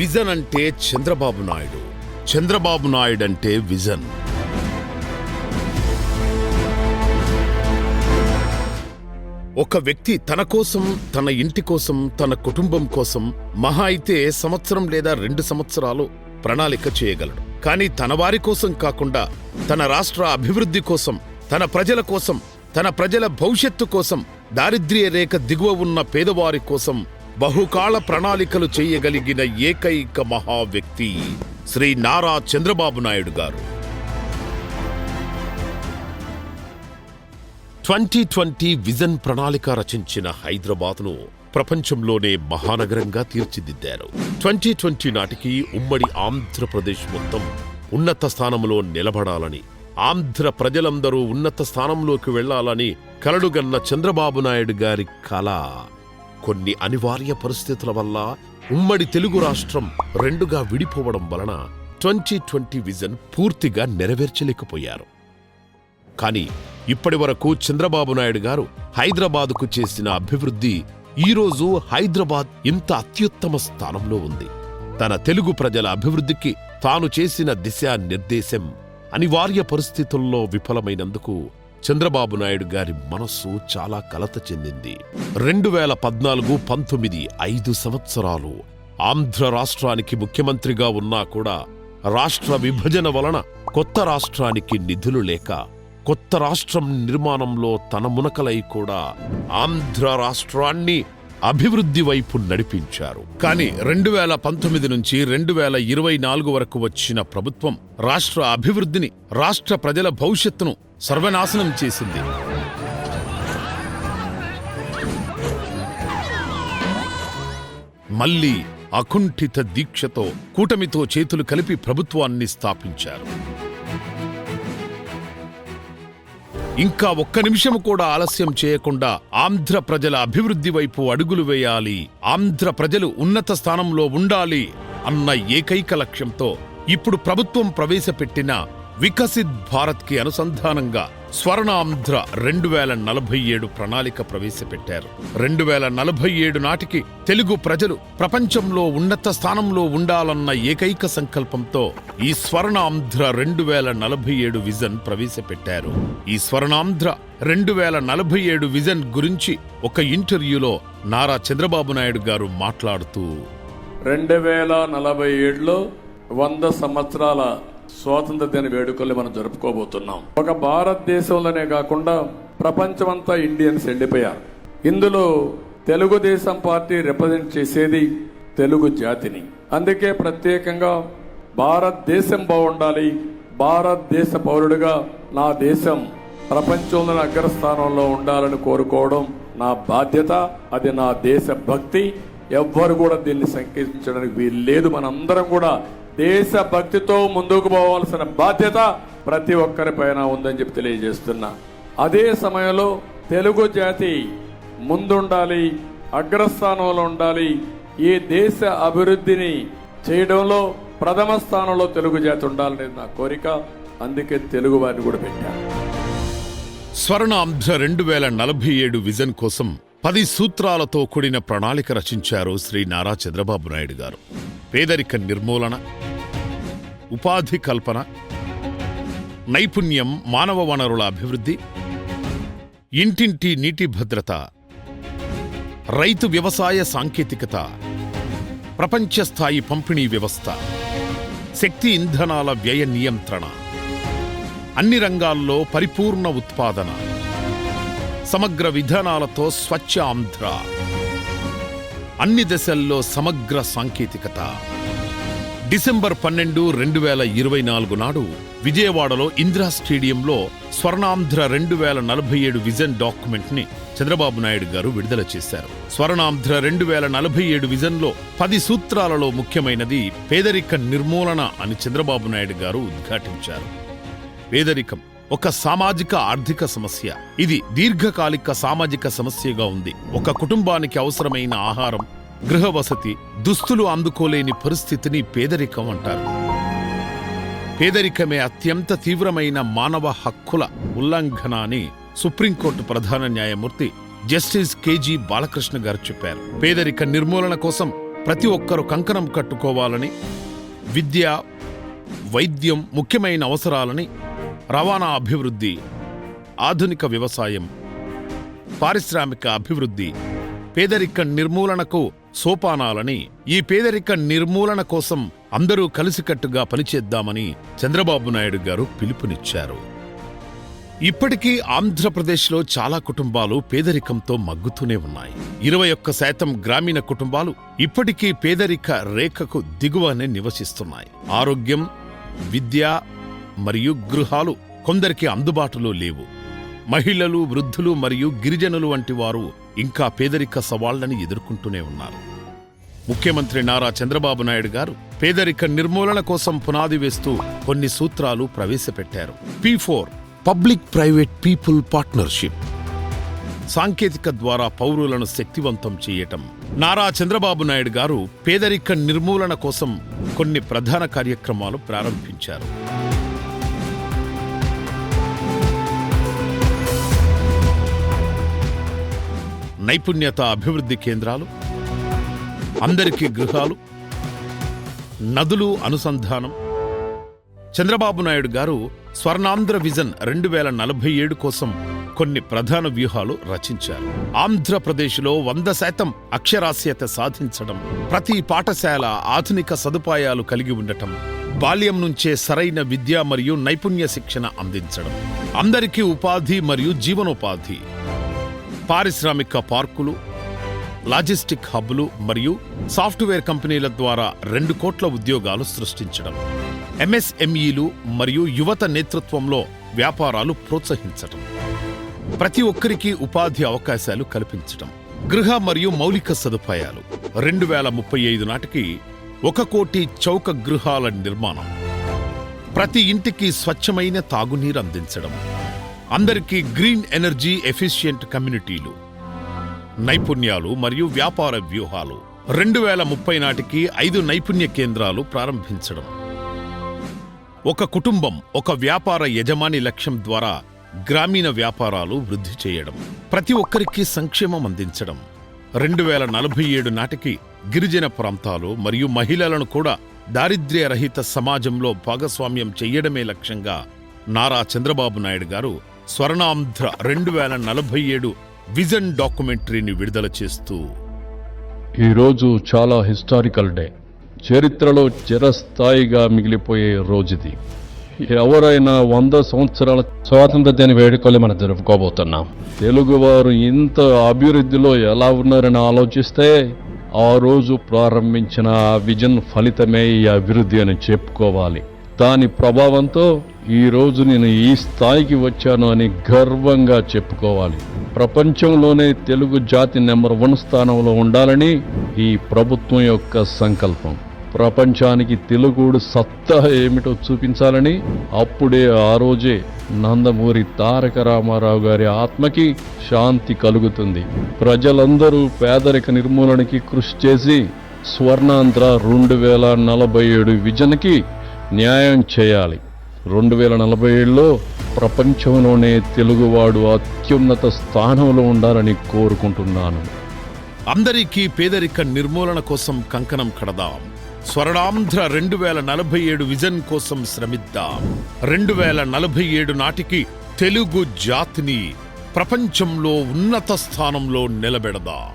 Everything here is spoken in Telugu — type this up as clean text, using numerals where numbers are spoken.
విజన్ అంటే చంద్రబాబు నాయుడు, చంద్రబాబు నాయుడు అంటే విజన్. ఒక వ్యక్తి తన కోసం, తన ఇంటి కోసం, తన కుటుంబం కోసం మహా అయితే సంవత్సరం లేదా 2 సంవత్సరాలు ప్రణాళిక చేయగలడు. కానీ తన వారి కోసం కాకుండా తన రాష్ట్ర అభివృద్ధి కోసం, తన ప్రజల కోసం, తన ప్రజల భవిష్యత్తు కోసం, దారిద్ర్య రేఖ దిగువ ఉన్న పేదవారి కోసం బహుకాల ప్రణాళికలు చేయగలిగిన ఏకైక మహా వ్యక్తి శ్రీ నారా చంద్రబాబు నాయుడు గారు. 2020 విజన్ ప్రణాళిక రచించిన హైదరాబాద్ను ప్రపంచంలోనే మహానగరంగా తీర్చిదిద్దారు. 2020 నాటికి ఉమ్మడి ఆంధ్రప్రదేశ్ మొత్తం ఉన్నత స్థానంలో నిలబడాలని, ఆంధ్ర ప్రజలందరూ ఉన్నత స్థానంలోకి వెళ్లాలని కలలుగన్న చంద్రబాబు నాయుడు గారి కల కొన్ని అనివార్య పరిస్థితుల వల్ల ఉమ్మడి తెలుగు రాష్ట్రం 2గా విడిపోవడం వలన 2020 విజన్ పూర్తిగా నెరవేర్చలేకపోయారు. కానీ ఇప్పటి వరకు చంద్రబాబు నాయుడు గారు హైదరాబాదుకు చేసిన అభివృద్ధి ఈరోజు హైదరాబాద్ ఇంత అత్యుత్తమ స్థానంలో ఉంది. తన తెలుగు ప్రజల అభివృద్ధికి తాను చేసిన దిశానిర్దేశం అనివార్య పరిస్థితుల్లో విఫలమైనందుకు చంద్రబాబు నాయుడు గారి మనస్సు చాలా కలత చెందింది. 2014-19 5 సంవత్సరాలు ఆంధ్ర రాష్ట్రానికి ముఖ్యమంత్రిగా ఉన్నా కూడా రాష్ట్ర విభజన వలన కొత్త రాష్ట్రానికి నిధులు లేక కొత్త రాష్ట్రం నిర్మాణంలో తన మునకలై కూడా ఆంధ్ర రాష్ట్రాన్ని అభివృద్ధి వైపు నడిపించారు. కానీ 2019 నుంచి 2024 వరకు వచ్చిన ప్రభుత్వం రాష్ట్ర అభివృద్ధిని, రాష్ట్ర ప్రజల భవిష్యత్తును సర్వనాశనం చేసింది. మళ్లీ అకుంఠిత దీక్షతో కూటమితో చేతులు కలిపి ప్రభుత్వాన్ని స్థాపించారు. ఇంకా ఒక్క నిమిషం కూడా ఆలస్యం చేయకుండా ఆంధ్ర ప్రజల అభివృద్ధి వైపు అడుగులు వేయాలి, ఆంధ్ర ప్రజలు ఉన్నత స్థానంలో ఉండాలి అన్న ఏకైక లక్ష్యంతో ఇప్పుడు ప్రభుత్వం ప్రవేశపెట్టిన వికసిత్ భారత్ కి అనుసంధానంగా స్వర్ణాంధ్ర 2047 ప్రణాళిక ప్రవేశపెట్టారు. 2047 నాటికి తెలుగు ప్రజలు ప్రపంచంలో ఉన్నత స్థానంలో ఉండాలన్న ఏకైక సంకల్పంతో ఈ స్వర్ణాంధ్ర 2047 విజన్ ప్రవేశపెట్టారు. ఈ స్వర్ణాంధ్ర 2047 విజన్ గురించి ఒక ఇంటర్వ్యూలో నారా చంద్రబాబు నాయుడు గారు మాట్లాడుతూ 2047లో 100 సంవత్సరాల స్వాతంత్ర దిన వేడుకల్ని మనం జరుపుకోబోతున్నాం. ఒక భారతదేశంలోనే కాకుండా ప్రపంచమంతా ఇండియన్స్ ఎండిపోయారు. ఇందులో తెలుగుదేశం పార్టీ రిప్రజెంట్ చేసేది తెలుగు జాతిని. అందుకే ప్రత్యేకంగా భారతదేశం బాగుండాలి, భారతదేశ పౌరుడిగా నా దేశం ప్రపంచంలోని అగ్రస్థానంలో ఉండాలని కోరుకోవడం నా బాధ్యత. అది నా దేశ భక్తి. ఎవ్వరు కూడా దీన్ని సంకేతించడానికి వీలు లేదు. మనందరం కూడా దేశ భక్తితో ముందుకు పోవాల్సిన బాధ్యత ప్రతి ఒక్కరిపైన ఉందని చెప్పి తెలియజేస్తున్నా. అదే సమయంలో తెలుగు జాతి ముందుండాలి, అగ్రస్థానంలో ఉండాలి. ఈ దేశ అభివృద్ధిని చేయడంలో ప్రథమ స్థానంలో తెలుగు జాతి ఉండాలనేది నా కోరిక. అందుకే తెలుగు వారిని కూడా పెట్టాను. స్వర్ణాంధ్ర 2047 విజన్ కోసం 10 సూత్రాలతో కూడిన ప్రణాళిక రచించారు శ్రీ నారా చంద్రబాబు నాయుడు గారు. పేదరిక నిర్మూలన, ఉపాధి కల్పన, నైపుణ్యం, మానవ వనరుల అభివృద్ధి, ఇంటింటి నీటి భద్రత, రైతు వ్యవసాయ సాంకేతికత, ప్రపంచ స్థాయి పంపిణీ వ్యవస్థ, శక్తి ఇంధనాల వ్యయ నియంత్రణ, అన్ని రంగాల్లో పరిపూర్ణ ఉత్పాదన, సమగ్ర విధానాలతో స్వచ్ఛ ఆంధ్ర, అన్ని దశల్లో సమగ్ర సాంకేతికత. డిసెంబర్ 12, 2024 నాడు విజయవాడలో ఇందిరా స్టేడియంలో స్వర్ణాంధ్ర 2047 విజన్ డాక్యుమెంట్ ని చంద్రబాబు నాయుడు గారు విడుదల చేశారు. స్వర్ణాంధ్ర 2047 విజన్ లో 10 సూత్రాలలో ముఖ్యమైనది పేదరిక నిర్మూలన అని చంద్రబాబు నాయుడు గారు ఉద్ఘాటించారు. పేదరికం ఒక సామాజిక ఆర్థిక సమస్య. ఇది దీర్ఘకాలిక సామాజిక సమస్యగా ఉంది. ఒక కుటుంబానికి అవసరమైన ఆహారం, గృహ వసతి, దుస్తులు అందుకోలేని పరిస్థితిని పేదరికం అంటారు. పేదరికమే అత్యంత తీవ్రమైన మానవ హక్కుల ఉల్లంఘన అని సుప్రీంకోర్టు ప్రధాన న్యాయమూర్తి జస్టిస్ కేజీ బాలకృష్ణ గారు చెప్పారు. పేదరిక నిర్మూలన కోసం ప్రతి ఒక్కరూ కంకణం కట్టుకోవాలని, విద్య, వైద్యం ముఖ్యమైన అవసరాలని, రవాణా అభివృద్ధి, ఆధునిక వ్యవసాయం, పారిశ్రామిక అభివృద్ధి, పేదరిక నిర్మూలనకు సోపానాలని, ఈ పేదరిక నిర్మూలన కోసం అందరూ కలిసికట్టుగా పనిచేద్దామని చంద్రబాబు నాయుడు గారు పిలుపునిచ్చారు. ఇప్పటికీ ఆంధ్రప్రదేశ్లో చాలా కుటుంబాలు పేదరికంతో మగ్గుతూనే ఉన్నాయి. 21% గ్రామీణ కుటుంబాలు ఇప్పటికీ పేదరిక రేఖకు దిగువనే నివసిస్తున్నాయి. ఆరోగ్యం, విద్య మరియు గృహాలు కొందరికి అందుబాటులో లేవు. మహిళలు, వృద్ధులు మరియు గిరిజనులు వంటి వారు ఇంకా పేదరిక సవాళ్లని ఎదుర్కొంటూనే ఉన్నారు. ముఖ్యమంత్రి నారా చంద్రబాబు నాయుడు గారు పేదరిక నిర్మూలన కోసం పునాది వేస్తూ కొన్ని సూత్రాలు ప్రవేశపెట్టారు. P4 public private people partnership, సాంకేతిక ద్వారా పౌరులను శక్తివంతం చేయటం. నారా చంద్రబాబు నాయుడు గారు పేదరిక నిర్మూలన కోసం కొన్ని ప్రధాన కార్యక్రమాలు ప్రారంభించారు. నైపుణ్యత అభివృద్ధి కేంద్రాలు, అందరికీ గృహాలు, నదులు అనుసంధానం. చంద్రబాబు నాయుడు గారు స్వర్ణాంధ్ర విజన్ 2047 కోసం కొన్ని ప్రధాన వ్యూహాలు రచించారు. ఆంధ్రప్రదేశ్లో 100% అక్షరాస్యత సాధించడం, ప్రతి పాఠశాల ఆధునిక సదుపాయాలు కలిగి ఉండటం, బాల్యం నుంచే సరైన విద్య మరియు నైపుణ్య శిక్షణ అందించడం, అందరికీ ఉపాధి మరియు జీవనోపాధి, పారిశ్రామిక పార్కులు, లాజిస్టిక్ హబ్లు మరియు సాఫ్ట్వేర్ కంపెనీల ద్వారా 2 కోట్ల ఉద్యోగాలు సృష్టించడం, MSMEలు మరియు యువత నేతృత్వంలో వ్యాపారాలు ప్రోత్సహించడం, ప్రతి ఒక్కరికి ఉపాధి అవకాశాలు కల్పించడం, గృహ మరియు మౌలిక సదుపాయాలు 2035 నాటికి 1 కోటి చౌక గృహాల నిర్మాణం, ప్రతి ఇంటికి స్వచ్ఛమైన తాగునీరు అందించడం, అందరికీ గ్రీన్ ఎనర్జీ ఎఫిషియెంట్ కమ్యూనిటీలు, నైపుణ్యాలు మరియు వ్యాపార వ్యూహాలు. 2030 నాటికి 5 నైపుణ్య కేంద్రాలు ప్రారంభించడం, ఒక కుటుంబం ఒక వ్యాపార యజమాని లక్ష్యం ద్వారా గ్రామీణ వ్యాపారాలు వృద్ధి చేయడం, ప్రతి ఒక్కరికి సంక్షేమం అందించడం. 2047 నాటికి గిరిజన ప్రాంతాలు మరియు మహిళలను కూడా దారిద్ర్య రహిత సమాజంలో భాగస్వామ్యం చెయ్యడమే లక్ష్యంగా నారా చంద్రబాబు నాయుడు గారు స్వర్ణాంధ్ర 2047 విజన్ డాక్యుమెంటరీని విడుదల చేస్తూ, ఈరోజు చాలా హిస్టారికల్ డే, చరిత్రలో చిరస్థాయిగా మిగిలిపోయే రోజుది. ఎవరైనా 100 సంవత్సరాల స్వాతంత్ర దిన వేడుకలు మనం జరుపుకోబోతున్నాం. తెలుగువారు ఇంత అభివృద్ధిలో ఎలా ఉన్నారని ఆలోచిస్తే ఆ రోజు ప్రారంభించిన ఆ విజన్ ఫలితమే ఈ అభివృద్ధి అని చెప్పుకోవాలి. దాని ప్రభావంతో ఈ రోజు నేను ఈ స్థాయికి వచ్చాను అని గర్వంగా చెప్పుకోవాలి. ప్రపంచంలోనే తెలుగు జాతి నెంబర్ 1 స్థానంలో ఉండాలని ఈ ప్రభుత్వం యొక్క సంకల్పం. ప్రపంచానికి తెలుగుడు సత్తా ఏమిటో చూపించాలని అప్పుడే ఆ రోజే నందమూరి తారక రామారావు గారి ఆత్మకి శాంతి కలుగుతుంది. ప్రజలందరూ పేదరిక నిర్మూలనకి కృషి చేసి స్వర్ణాంధ్ర 2047 విజన్కి న్యాయం చేయాలి. 2047లో ప్రపంచంలోనే తెలుగువాడు అత్యున్నత స్థానంలో ఉండాలని కోరుకుంటున్నాను. అందరికీ పేదరిక నిర్మూలన కోసం కంకణం కడదాం. స్వర్ణాంధ్ర 2047 విజన్ కోసం శ్రమిద్దాం. 2047 నాటికి తెలుగు జాతిని ప్రపంచంలో ఉన్నత స్థానంలో నిలబెడదాం.